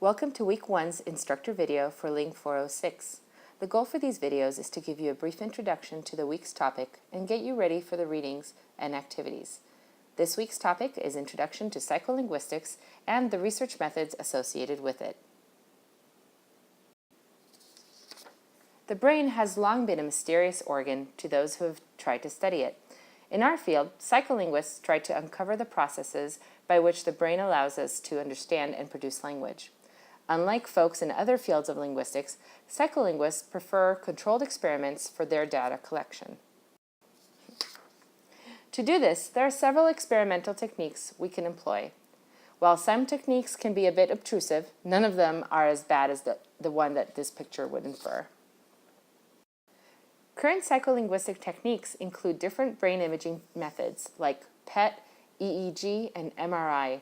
Welcome to Week 1's instructor video for Ling 406. The goal for these videos is to give you a brief introduction to the week's topic and get you ready for the readings and activities. This week's topic is Introduction to Psycholinguistics and the research methods associated with it. The brain has long been a mysterious organ to those who have tried to study it. In our field, psycholinguists try to uncover the processes by which the brain allows us to understand and produce language. Unlike folks in other fields of linguistics, psycholinguists prefer controlled experiments for their data collection. To do this, there are several experimental techniques we can employ. While some techniques can be a bit obtrusive, none of them are as bad as the one that this picture would infer. Current psycholinguistic techniques include different brain imaging methods like PET, EEG, and MRI,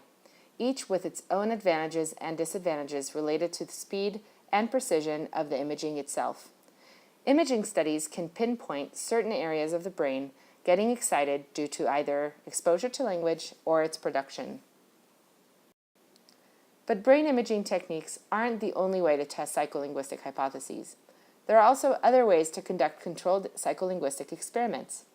each with its own advantages and disadvantages related to the speed and precision of the imaging itself. Imaging studies can pinpoint certain areas of the brain getting excited due to either exposure to language or its production. But brain imaging techniques aren't the only way to test psycholinguistic hypotheses. There are also other ways to conduct controlled psycholinguistic experiments.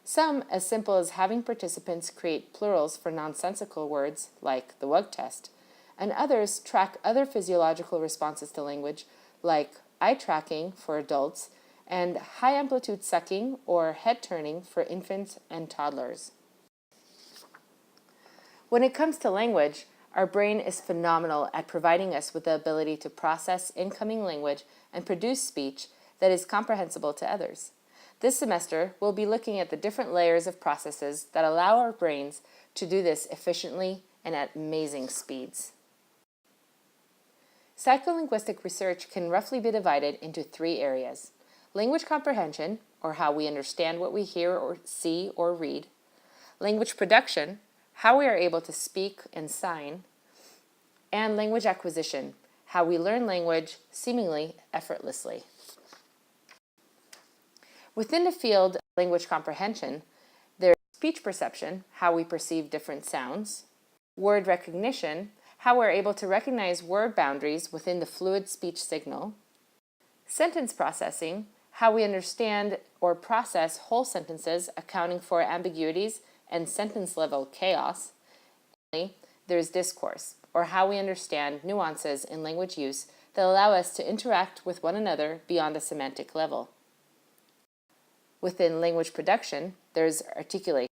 Some as simple as having participants create plurals for nonsensical words, like the Wug test, and others track other physiological responses to language, like eye tracking for adults and high-amplitude sucking or head turning for infants and toddlers. When it comes to language, our brain is phenomenal at providing us with the ability to process incoming language and produce speech that is comprehensible to others. This semester, we'll be looking at the different layers of processes that allow our brains to do this efficiently and at amazing speeds. Psycholinguistic research can roughly be divided into three areas: language comprehension, or how we understand what we hear or see or read; language production, how we are able to speak and sign; and language acquisition, how we learn language seemingly effortlessly. Within the field of language comprehension, there is speech perception, how we perceive different sounds; word recognition, how we're able to recognize word boundaries within the fluid speech signal; sentence processing, how we understand or process whole sentences, accounting for ambiguities and sentence-level chaos; and there's discourse, or how we understand nuances in language use that allow us to interact with one another beyond a semantic level. Within language production, there's articulation,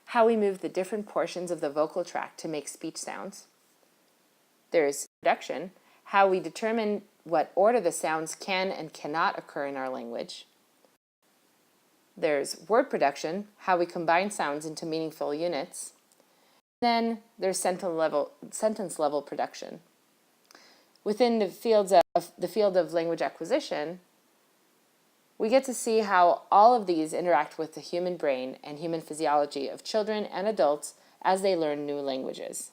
how we move the different portions of the vocal tract to make speech sounds. There's production, how we determine what order the sounds can and cannot occur in our language. There's word production, how we combine sounds into meaningful units. Then there's sentence level production. Within the field of language acquisition, we get to see how all of these interact with the human brain and human physiology of children and adults as they learn new languages.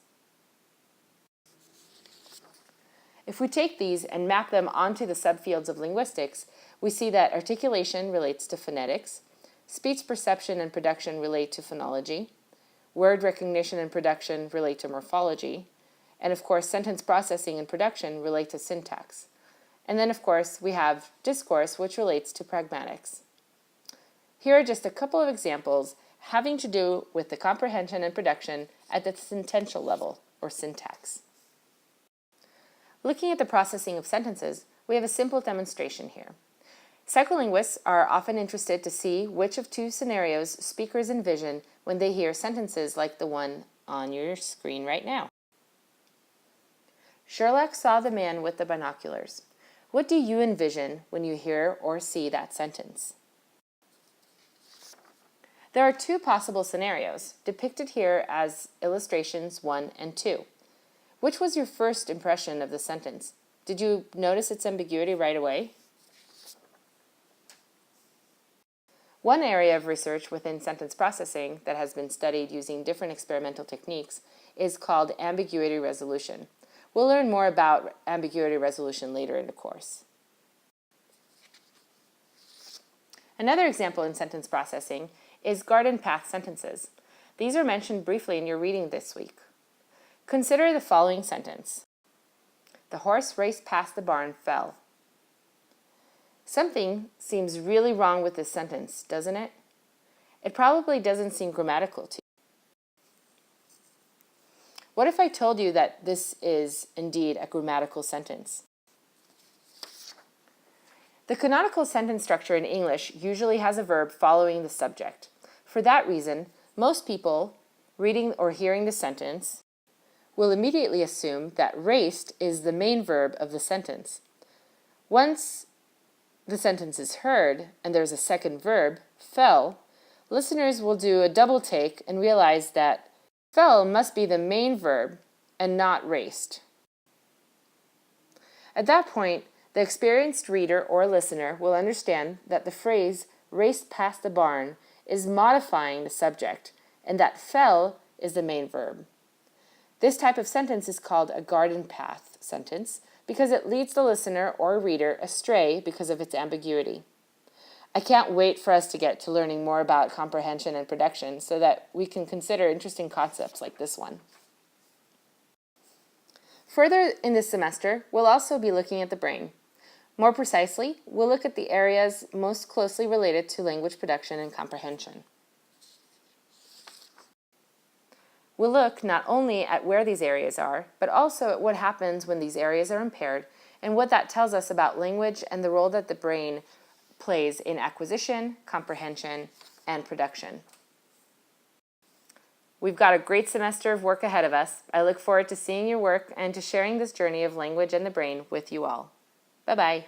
If we take these and map them onto the subfields of linguistics, we see that articulation relates to phonetics, speech perception and production relate to phonology, word recognition and production relate to morphology, and of course sentence processing and production relate to syntax. And then of course we have discourse, which relates to pragmatics. Here are just a couple of examples having to do with the comprehension and production at the sentential level, or syntax. Looking at the processing of sentences, we have a simple demonstration here. Psycholinguists are often interested to see which of two scenarios speakers envision when they hear sentences like the one on your screen right now. Sherlock saw the man with the binoculars. What do you envision when you hear or see that sentence? There are two possible scenarios, depicted here as illustrations 1 and 2. Which was your first impression of the sentence? Did you notice its ambiguity right away? One area of research within sentence processing that has been studied using different experimental techniques is called ambiguity resolution. We'll learn more about ambiguity resolution later in the course. Another example in sentence processing is garden path sentences. These are mentioned briefly in your reading this week. Consider the following sentence. The horse raced past the barn, fell. Something seems really wrong with this sentence, doesn't it? It probably doesn't seem grammatical to you. What if I told you that this is indeed a grammatical sentence? The canonical sentence structure in English usually has a verb following the subject. For that reason, most people reading or hearing the sentence will immediately assume that raced is the main verb of the sentence. Once the sentence is heard and there's a second verb, fell, listeners will do a double take and realize that fell must be the main verb and not raced. At that point, the experienced reader or listener will understand that the phrase raced past the barn is modifying the subject and that fell is the main verb. This type of sentence is called a garden path sentence because it leads the listener or reader astray because of its ambiguity. I can't wait for us to get to learning more about comprehension and production so that we can consider interesting concepts like this one. Further in this semester, we'll also be looking at the brain. More precisely, we'll look at the areas most closely related to language production and comprehension. We'll look not only at where these areas are, but also at what happens when these areas are impaired and what that tells us about language and the role that the brain plays in acquisition, comprehension, and production. We've got a great semester of work ahead of us. I look forward to seeing your work and to sharing this journey of language and the brain with you all. Bye-bye.